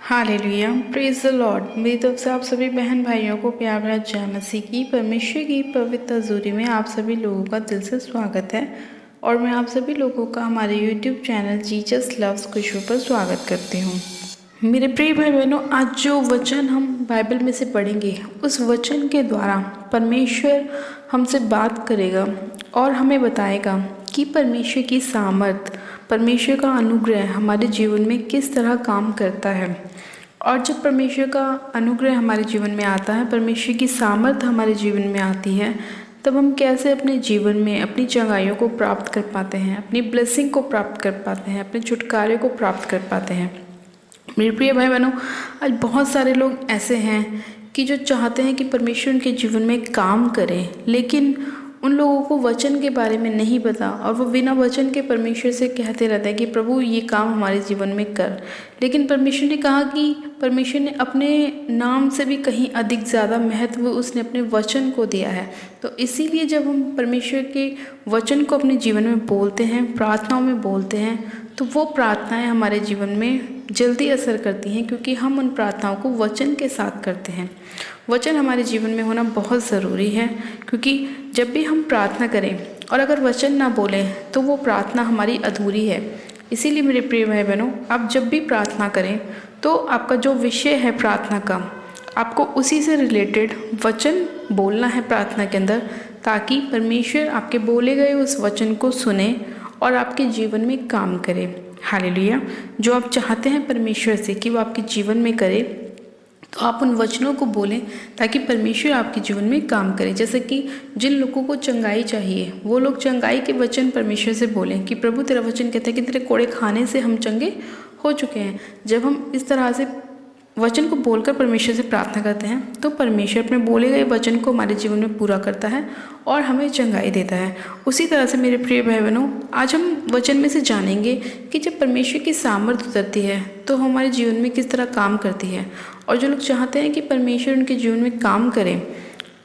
Hallelujah, praise the Lord. मेरी तरफ से आप सभी बहन भाइयों को प्यार भरा जय मसीह की परमेश्वर की पवित्र हजूरी में आप सभी लोगों का दिल से स्वागत है। और मैं आप सभी लोगों का हमारे यूट्यूब चैनल जीसस लव्स खुशबू पर स्वागत करती हूँ। मेरे प्रिय भाई बहनों, आज जो वचन हम बाइबल में से पढ़ेंगे, उस वचन के द्वारा परमेश्वर हमसे बात करेगा और हमें बताएगा कि परमेश्वर की सामर्थ, परमेश्वर का अनुग्रह हमारे जीवन में किस तरह काम करता है। और जब परमेश्वर का अनुग्रह हमारे जीवन में आता है, परमेश्वर की सामर्थ हमारे जीवन में आती है, तब हम कैसे अपने जीवन में अपनी चंगाइयों को प्राप्त कर पाते हैं, अपनी ब्लेसिंग को प्राप्त कर पाते हैं, अपने छुटकारे को प्राप्त कर पाते हैं। मेरे प्रिय भाई बहनों, आज बहुत सारे लोग ऐसे हैं कि जो चाहते हैं कि परमेश्वर उनके जीवन में काम करे, लेकिन उन लोगों को वचन के बारे में नहीं पता और वो बिना वचन के परमेश्वर से कहते रहते हैं कि प्रभु ये काम हमारे जीवन में कर। लेकिन परमेश्वर ने कहा कि परमेश्वर ने अपने नाम से भी कहीं अधिक ज़्यादा महत्व उसने अपने वचन को दिया है। तो इसीलिए जब हम परमेश्वर के वचन को अपने जीवन में बोलते हैं, प्रार्थनाओं में बोलते हैं, तो वो प्रार्थनाएं हमारे जीवन में जल्दी असर करती हैं, क्योंकि हम उन प्रार्थनाओं को वचन के साथ करते हैं। वचन हमारे जीवन में होना बहुत ज़रूरी है, क्योंकि जब भी हम प्रार्थना करें और अगर वचन ना बोलें तो वो प्रार्थना हमारी अधूरी है। इसीलिए मेरे प्रिय भाई बहनों, आप जब भी प्रार्थना करें तो आपका जो विषय है प्रार्थना का, आपको उसी से रिलेटेड वचन बोलना है प्रार्थना के अंदर, ताकि परमेश्वर आपके बोले गए उस वचन को सुने और आपके जीवन में काम करे। हालेलुया। जो आप चाहते हैं परमेश्वर से कि वो आपके जीवन में करे, तो आप उन वचनों को बोलें ताकि परमेश्वर आपके जीवन में काम करे। जैसे कि जिन लोगों को चंगाई चाहिए, वो लोग चंगाई के वचन परमेश्वर से बोलें कि प्रभु तेरा वचन कहता है कि तेरे कोड़े खाने से हम चंगे हो चुके हैं। जब हम इस तरह से वचन को बोलकर परमेश्वर से प्रार्थना करते हैं, तो परमेश्वर अपने बोले गए वचन को हमारे जीवन में पूरा करता है और हमें चंगाई देता है। उसी तरह से मेरे प्रिय भाई बहनों, आज हम वचन में से जानेंगे कि जब परमेश्वर की सामर्थ उतरती है तो हमारे जीवन में किस तरह काम करती है। और जो लोग चाहते हैं कि परमेश्वर उनके जीवन में काम करें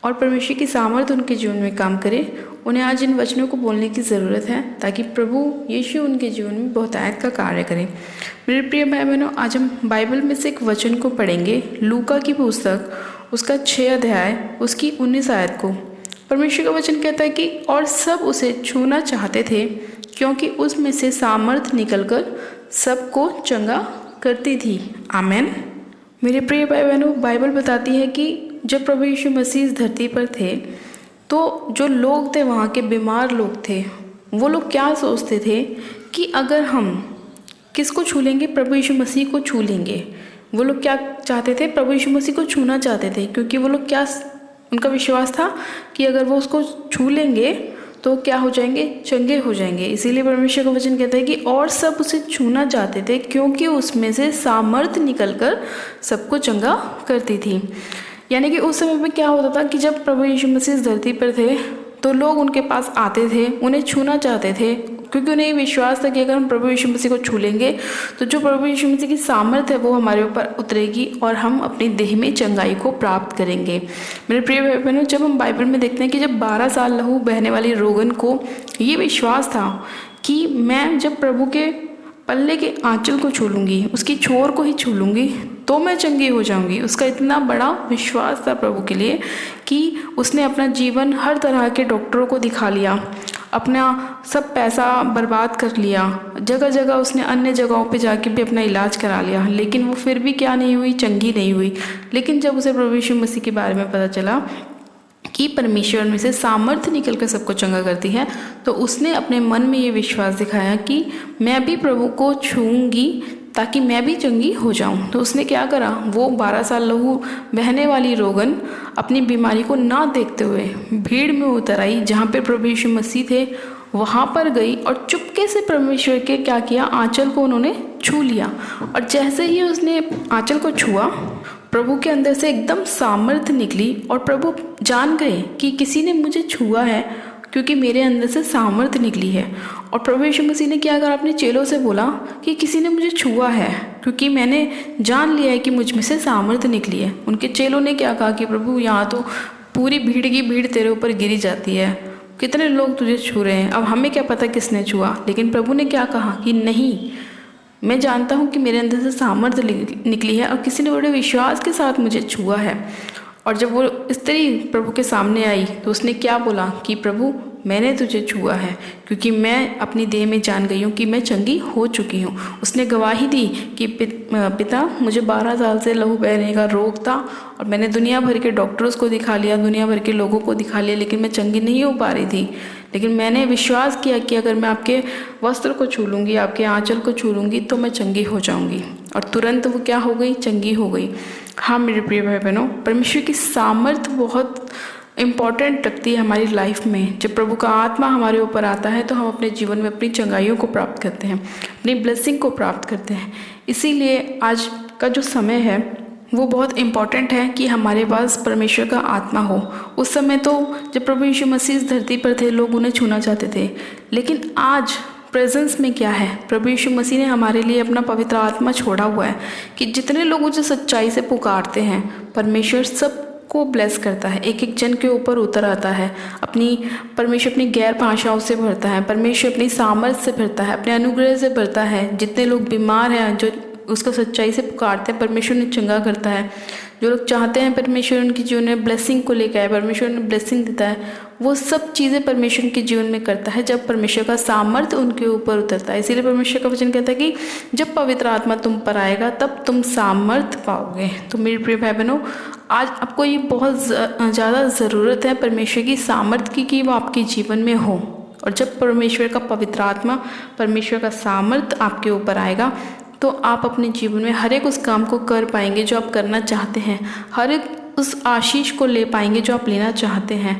और परमेश्वर की सामर्थ उनके जीवन में काम करे, उन्हें आज इन वचनों को बोलने की ज़रूरत है, ताकि प्रभु यीशु उनके जीवन में बहुतायत का कार्य करें। मेरे प्रिय भाई बहनों, आज हम बाइबल में से एक वचन को पढ़ेंगे, लूका की पुस्तक, उसका 6 अध्याय, उसकी 19 आयत को। परमेश्वर का वचन कहता है कि और सब उसे छूना चाहते थे, क्योंकि उसमें से सामर्थ निकलकर सबको चंगा करती थी। आमेन। मेरे प्रिय भाई बहनों, बाइबल बताती है कि जब प्रभु यीशु मसीह इस धरती पर थे, तो जो लोग थे, वहाँ के बीमार लोग थे, वो लोग क्या सोचते थे कि अगर हम किसको छू लेंगे, प्रभु यीशु मसीह को छू लेंगे। वो लोग क्या चाहते थे, प्रभु यीशु मसीह को छूना चाहते थे, क्योंकि वो लोग क्या, उनका विश्वास था कि अगर वो उसको छू लेंगे तो क्या हो जाएंगे, चंगे हो जाएंगे। इसीलिए परमेश्वर का वचन कहता है कि और सब उसे छूना चाहते थे, क्योंकि उसमें से सामर्थ निकलकर सबको चंगा करती थी। यानी कि उस समय में क्या होता था कि जब प्रभु यीशु मसीह इस धरती पर थे, तो लोग उनके पास आते थे, उन्हें छूना चाहते थे, क्योंकि उन्हें ये विश्वास था कि अगर हम प्रभु यीशु मसीह को छू लेंगे तो जो प्रभु यीशु मसीह की सामर्थ है वो हमारे ऊपर उतरेगी और हम अपनी देह में चंगाई को प्राप्त करेंगे। मेरे प्रिय बहनों, जब हम बाइबल में देखते हैं कि जब 12 साल लहू बहने वाली रोगन को ये विश्वास था कि मैं जब प्रभु के पल्ले के आंचल को छू लूँगी, उसकी छोर को ही छू लूँगी, तो मैं चंगी हो जाऊंगी। उसका इतना बड़ा विश्वास था प्रभु के लिए कि उसने अपना जीवन हर तरह के डॉक्टरों को दिखा लिया, अपना सब पैसा बर्बाद कर लिया, जगह जगह उसने अन्य जगहों पे जाके भी अपना इलाज करा लिया, लेकिन वो फिर भी क्या नहीं हुई, चंगी नहीं हुई। लेकिन जब उसे प्रभु यीशु मसीह के बारे में पता चला कि परमेश्वर में से सामर्थ्य निकलकर सबको चंगा करती है, तो उसने अपने मन में ये विश्वास दिखाया कि मैं भी प्रभु को छूऊंगी ताकि मैं भी चंगी हो जाऊं। तो उसने क्या करा, वो 12 साल लहू बहने वाली रोगन अपनी बीमारी को ना देखते हुए भीड़ में उतर आई, जहाँ पे प्रभु यीशु मसीह थे, वहाँ पर गई और चुपके से परमेश्वर के क्या किया, आंचल को उन्होंने छू लिया। और जैसे ही उसने आंचल को छुआ, प्रभु के अंदर से एकदम सामर्थ्य निकली और प्रभु जान गए कि किसी ने मुझे छुआ है, क्योंकि मेरे अंदर से सामर्थ्य निकली है। और प्रभु यीशु मसीह ने क्या करा, अपने चेलों से बोला कि किसी ने मुझे छुआ है, क्योंकि मैंने जान लिया है कि मुझ में से सामर्थ्य निकली है। उनके चेलों ने क्या कहा कि प्रभु, यहाँ तो पूरी भीड़ की भीड़ तेरे ऊपर गिरी जाती है, कितने लोग तुझे छू रहे हैं, अब हमें क्या पता किसने छुआ। लेकिन प्रभु ने क्या कहा कि नहीं, मैं जानता हूँ कि मेरे अंदर से सामर्थ्य निकली है और किसी ने बड़े विश्वास के साथ मुझे छुआ है। और जब वो स्त्री प्रभु के सामने आई तो उसने क्या बोला कि प्रभु मैंने तुझे छुआ है क्योंकि मैं अपनी देह में जान गई हूँ कि मैं चंगी हो चुकी हूँ। उसने गवाही दी कि पिता मुझे 12 साल से लहू बहने का रोग था और मैंने दुनिया भर के डॉक्टर्स को दिखा लिया, दुनिया भर के लोगों को दिखा लिया, लेकिन मैं चंगी नहीं हो पा रही थी। लेकिन मैंने विश्वास किया कि अगर मैं आपके वस्त्र को छू लूँगी, आपके आंचल को छू लूँगी तो मैं चंगी हो जाऊँगी। और तुरंत वो क्या हो गई? चंगी हो गई। हाँ मेरे प्रिय भाई बहनों, परमेश्वर की सामर्थ बहुत इम्पॉर्टेंट रखती है हमारी लाइफ में। जब प्रभु का आत्मा हमारे ऊपर आता है तो हम अपने जीवन में अपनी चंगाइयों को प्राप्त करते हैं, अपनी ब्लेसिंग को प्राप्त करते हैं। इसीलिए आज का जो समय है वो बहुत इम्पॉर्टेंट है कि हमारे पास परमेश्वर का आत्मा हो। उस समय तो जब प्रभु यीशु मसीह इस धरती पर थे, लोग उन्हें छूना चाहते थे, लेकिन आज प्रेजेंस में क्या है? प्रभु यीशु मसीह ने हमारे लिए अपना पवित्र आत्मा छोड़ा हुआ है कि जितने लोग उसे सच्चाई से पुकारते हैं, परमेश्वर सबको ब्लेस करता है, एक एक जन के ऊपर उतर आता है। परमेश्वर अपनी गैर भाषाओं से भरता है, परमेश्वर अपनी सामर्थ से भरता है, अपने अनुग्रह से भरता है। जितने लोग बीमार हैं, जो उसको सच्चाई से पुकारते हैं, परमेश्वर उन्हें चंगा करता है। जो लोग चाहते हैं परमेश्वर उनके जीवन में ब्लेसिंग को लेकर आए, परमेश्वर उन्हें ब्लेसिंग देता है, वो सब चीज़ें परमेश्वर के जीवन में करता है जब परमेश्वर का सामर्थ्य उनके ऊपर उतरता है। इसीलिए परमेश्वर का वचन कहता है कि जब पवित्र आत्मा तुम पर आएगा तब तुम सामर्थ्य पाओगे। तो मेरे प्रिय भाई बहनों, आज आपको ये बहुत ज़्यादा ज़रूरत है परमेश्वर की सामर्थ्य की कि वो आपके जीवन में हो। और जब परमेश्वर का पवित्र आत्मा, परमेश्वर का सामर्थ्य आपके ऊपर आएगा तो आप अपने जीवन में हर एक उस काम को कर पाएंगे जो आप करना चाहते हैं, हर एक उस आशीष को ले पाएंगे जो आप लेना चाहते हैं।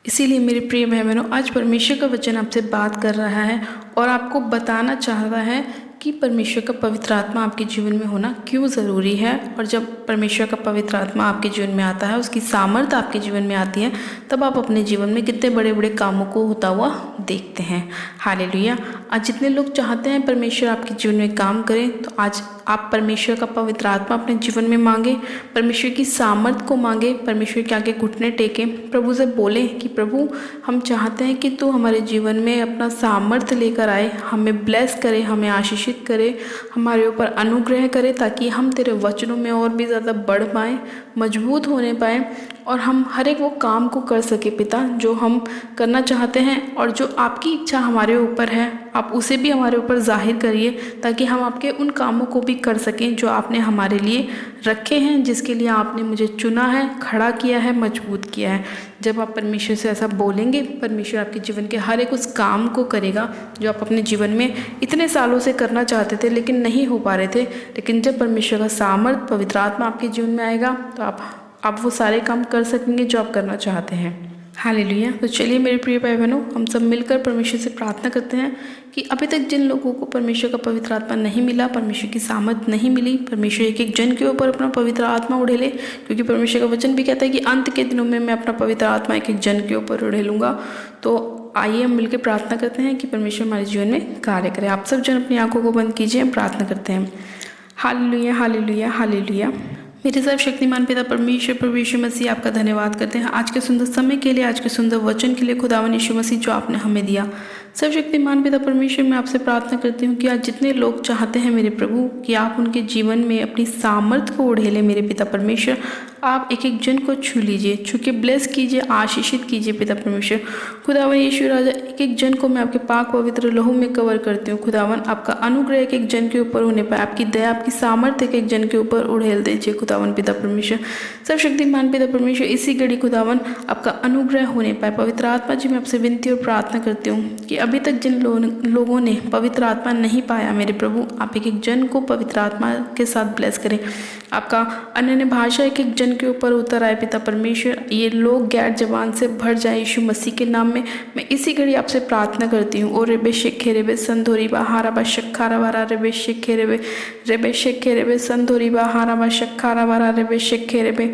इसीलिए मेरे प्रिय भाई बहनों, आज परमेश्वर का वचन आपसे बात कर रहा है और आपको बताना चाह रहा है कि परमेश्वर का पवित्र आत्मा आपके जीवन में होना क्यों ज़रूरी है। और जब परमेश्वर का पवित्र आत्मा आपके जीवन में आता है, उसकी सामर्थ्य आपके जीवन में आती है, तब आप अपने जीवन में कितने बड़े बड़े कामों को होता हुआ देखते हैं। हालेलुया। आज जितने लोग चाहते हैं परमेश्वर आपके जीवन में काम करें, तो आज आप परमेश्वर का पवित्र आत्मा अपने जीवन में मांगे, परमेश्वर की सामर्थ्य को मांगे, परमेश्वर के आगे घुटने टेकें, प्रभु से बोलें कि प्रभु हम चाहते हैं कि तू हमारे जीवन में अपना सामर्थ्य लेकर आए, हमें ब्लेस करे, हमें आशीषित करे, हमारे ऊपर अनुग्रह करे, ताकि हम तेरे वचनों में और भी ज़्यादा बढ़ पाएँ, मजबूत होने पाएँ और हम हर एक वो काम को कर सके पिता जो हम करना चाहते हैं। और जो आपकी इच्छा हमारे ऊपर है, आप उसे भी हमारे ऊपर जाहिर करिए, ताकि हम आपके उन कामों को भी कर सकें जो आपने हमारे लिए रखे हैं, जिसके लिए आपने मुझे चुना है, खड़ा किया है, मजबूत किया है। जब आप परमेश्वर से ऐसा बोलेंगे, परमेश्वर आपके जीवन के हर एक उस काम को करेगा जो आप अपने जीवन में इतने सालों से करना चाहते थे लेकिन नहीं हो पा रहे थे। लेकिन जब परमेश्वर का सामर्थ्य, पवित्र आत्मा आपके जीवन में आएगा तो आप वो सारे काम कर सकेंगे जो आप करना चाहते हैं। हालेलुया। तो चलिए मेरे प्रिय भाई बहनों, हम सब मिलकर परमेश्वर से प्रार्थना करते हैं कि अभी तक जिन लोगों को परमेश्वर का पवित्र आत्मा नहीं मिला, परमेश्वर की सामर्थ नहीं मिली, परमेश्वर एक एक जन के ऊपर अपना पवित्र आत्मा उड़ेले, क्योंकि परमेश्वर का वचन भी कहता है कि अंत के दिनों में मैं अपना पवित्र आत्मा एक एक जन के ऊपर उड़ेलूँगा। तो आइए हम मिलकर प्रार्थना करते हैं कि परमेश्वर हमारे जीवन में कार्य करे। आप सब जन अपनी आंखों को बंद कीजिए, हम प्रार्थना करते हैं। Hallelujah, hallelujah, hallelujah. मेरे सर्वशक्तिमान पिता परमेश्वर, प्रभु यीशु मसीह, आपका धन्यवाद करते हैं आज के सुंदर समय के लिए, आज के सुंदर वचन के लिए खुदावन यीशु मसीह जो आपने हमें दिया। सर्वशक्तिमान पिता परमेश्वर, मैं आपसे प्रार्थना करती हूँ कि आज जितने लोग चाहते हैं मेरे प्रभु कि आप उनके जीवन में अपनी सामर्थ्य को उड़ेले, मेरे पिता परमेश्वर आप एक एक जन को छू लीजिए, छू के ब्लेस कीजिए, आशीषित कीजिए पिता परमेश्वर। खुदावन यीशु राजा, एक एक जन को मैं आपके पाक पवित्र लहू में कवर करती हूँ। खुदावन आपका अनुग्रह एक एक जन के ऊपर होने पाए, आपकी दया, आपकी सामर्थ्य एक एक जन के ऊपर उड़ेल दीजिए खुदावन पिता परमेश्वर। सर्वशक्तिमान पिता परमेश्वर, इसी घड़ी खुदावन आपका अनुग्रह होने पाए। पवित्र आत्मा जी, मैं आपसे विनती और प्रार्थना करती हूँ कि अभी तक जिन लोगों ने पवित्र आत्मा नहीं पाया मेरे प्रभु, आप एक एक जन को पवित्र आत्मा के साथ ब्लेस करें। आपका अन्य भाषा एक एक जन के ऊपर उतर आए पिता परमेश्वर, ये लोग गैर जबान से भर जाए यीशु मसीह के नाम में। मैं इसी घड़ी आपसे प्रार्थना करती हूँ। और रेबे शेखे रेबे संधोरी बाहारा बा शक्खारा वारा रेबे शेखे रेबे संधोरी बाहारा बा शक्खारा वारा रेबे शेखे रेबे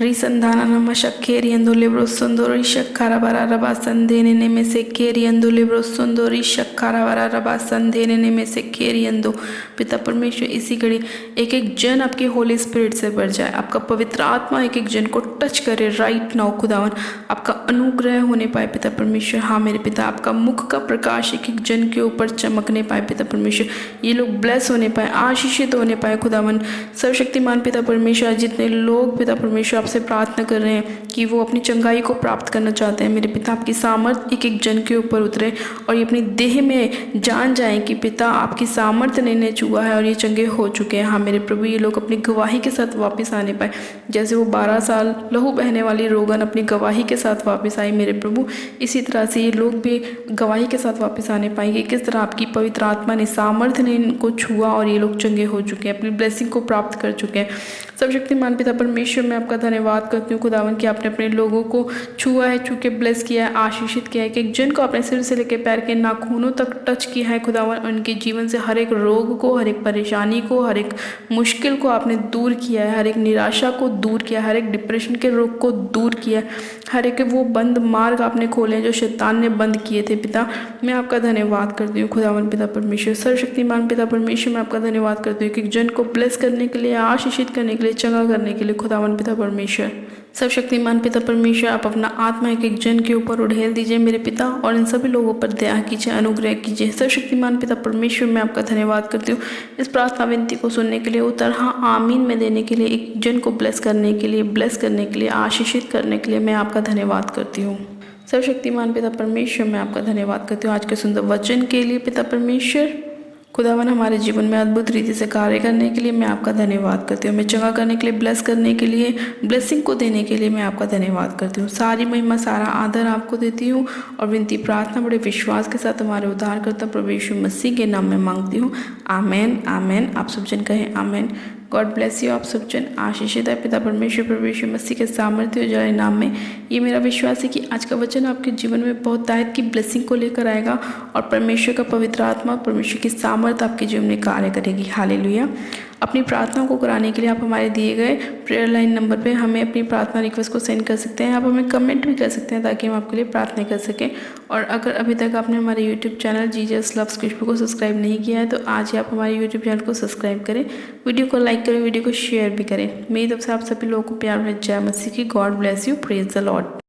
रिसंधाना नम शक्खेरी अंदुलिब्रो सुंदोरी शक्खारा वारा रबा संधेने में से केरी अंदुलिब्रो सुंदोरी शक्खारा वारा रबा संधेने में से केरी अंदो। पिता परमेश्वर, इसी घड़ी एक एक जन आपके होली स्पिरिट से भर जाए, आपका पवित्र आत्मा एक एक जन को टच करे राइट नाउ खुदावन, आपका अनुग्रह होने पाए पिता परमेश्वर। हाँ मेरे पिता, आपका मुख का प्रकाश एक एक जन के ऊपर चमकने पाए पिता परमेश्वर, ये लोग ब्लेस होने पाए, आशीषित होने पाए खुदावन। सर्वशक्तिमान पिता परमेश्वर, जितने लोग पिता परमेश्वर आपसे प्रार्थना कर रहे हैं कि वो अपनी चंगाई को प्राप्त करना चाहते हैं, मेरे पिता आपकी सामर्थ एक एक जन के ऊपर उतरे और ये अपनी देह में जान जाएं कि पिता आपकी सामर्थ ने इन्हें छुआ है और ये चंगे हो चुके हैं। हाँ मेरे प्रभु, ये लोग अपनी गवाही के साथ वापस आने पाए, जैसे वो 12 साल लहू बहने वाली रोगन अपनी गवाही के साथ वापस आई मेरे प्रभु, इसी तरह से ये लोग भी गवाही के साथ वापस आने पाएंगे। किस तरह आपकी पवित्र आत्मा ने, सामर्थ ने इनको छुआ और ये लोग चंगे हो चुके हैं, अपनी ब्लेसिंग को प्राप्त कर चुके हैं। सर्वशक्तिमान पिता परमेश्वर, मैं आपका धन्यवाद करती हूँ खुदावन कि आपने अपने लोगों को छुआ है, छू के ब्लेस किया है, आशीषित किया है, कि एक जन को अपने सिर से लेकर पैर के नाखूनों तक टच किया है खुदावन। उनके जीवन से हर एक रोग को, हर एक परेशानी को, हर एक मुश्किल को आपने दूर किया है, हर एक निराशा को दूर किया, हर एक डिप्रेशन के रोग को दूर किया, हर एक वो बंद मार्ग आपने खोले जो शैतान ने बंद किए थे। पिता मैं आपका धन्यवाद करती हूँ खुदावन पिता परमेश्वर। सर्वशक्तिमान पिता परमेश्वर, मैं आपका धन्यवाद करती हूँ कि एक जन को ब्लेस करने के लिए, आशीषित करने के लिए, चंगा करने के लिए खुदावन पिता परमेश्वर। सर्वशक्तिमान पिता परमेश्वर, आप अपना आत्मा एक एक जन के ऊपर उड़ेल दीजिए मेरे पिता, और इन सभी लोगों पर दया कीजिए, अनुग्रह कीजिए। सर्वशक्तिमान पिता परमेश्वर, मैं आपका धन्यवाद करती हूँ इस प्रार्थना विनती को सुनने के लिए, उत्तर हाँ आमीन में देने के लिए, एक जन को ब्लेस करने के लिए, आशीषित करने के लिए मैं आपका धन्यवाद करती हूँ। सर्वशक्तिमान पिता परमेश्वर, मैं आपका धन्यवाद करती हूँ आज के सुंदर वचन के लिए पिता परमेश्वर। खुदावन, हमारे जीवन में अद्भुत रीति से कार्य करने के लिए मैं आपका धन्यवाद करती हूँ। मैं चंगा करने के लिए, ब्लेस करने के लिए, ब्लेसिंग को देने के लिए मैं आपका धन्यवाद करती हूँ। सारी महिमा, सारा आदर आपको देती हूँ और विनती प्रार्थना बड़े विश्वास के साथ हमारे उद्धारकर्ता प्रभु यीशु मसीह के नाम में मांगती हूँ, आमेन आमेन। आप सब जन कहें आमेन। God bless you. आप सब जन आशीषित है पिता परमेश्वर प्रभु यीशु मसीह के सामर्थ्य उजाले नाम में। ये मेरा विश्वास है कि आज का वचन आपके जीवन में बहुत दायद की ब्लेसिंग को लेकर आएगा और परमेश्वर का पवित्र आत्मा, परमेश्वर की सामर्थ आपके जीवन में कार्य करेगी। हालेलुया। अपनी प्रार्थना को कराने के लिए आप हमारे दिए गए प्रेयर लाइन नंबर पे हमें अपनी प्रार्थना रिक्वेस्ट को सेंड कर सकते हैं। आप हमें कमेंट भी कर सकते हैं ताकि हम आपके लिए प्रार्थना कर सकें। और अगर अभी तक आपने हमारे यूट्यूब चैनल जीजस लव्स खुशबू को सब्सक्राइब नहीं किया है तो आज ही आप हमारे यूट्यूब चैनल को सब्सक्राइब करें, वीडियो को लाइक करें, वीडियो को शेयर भी करें। मेरी तरफ से आप सभी लोगों को प्यार भरी जय मसीह की। God bless you. Praise the Lord.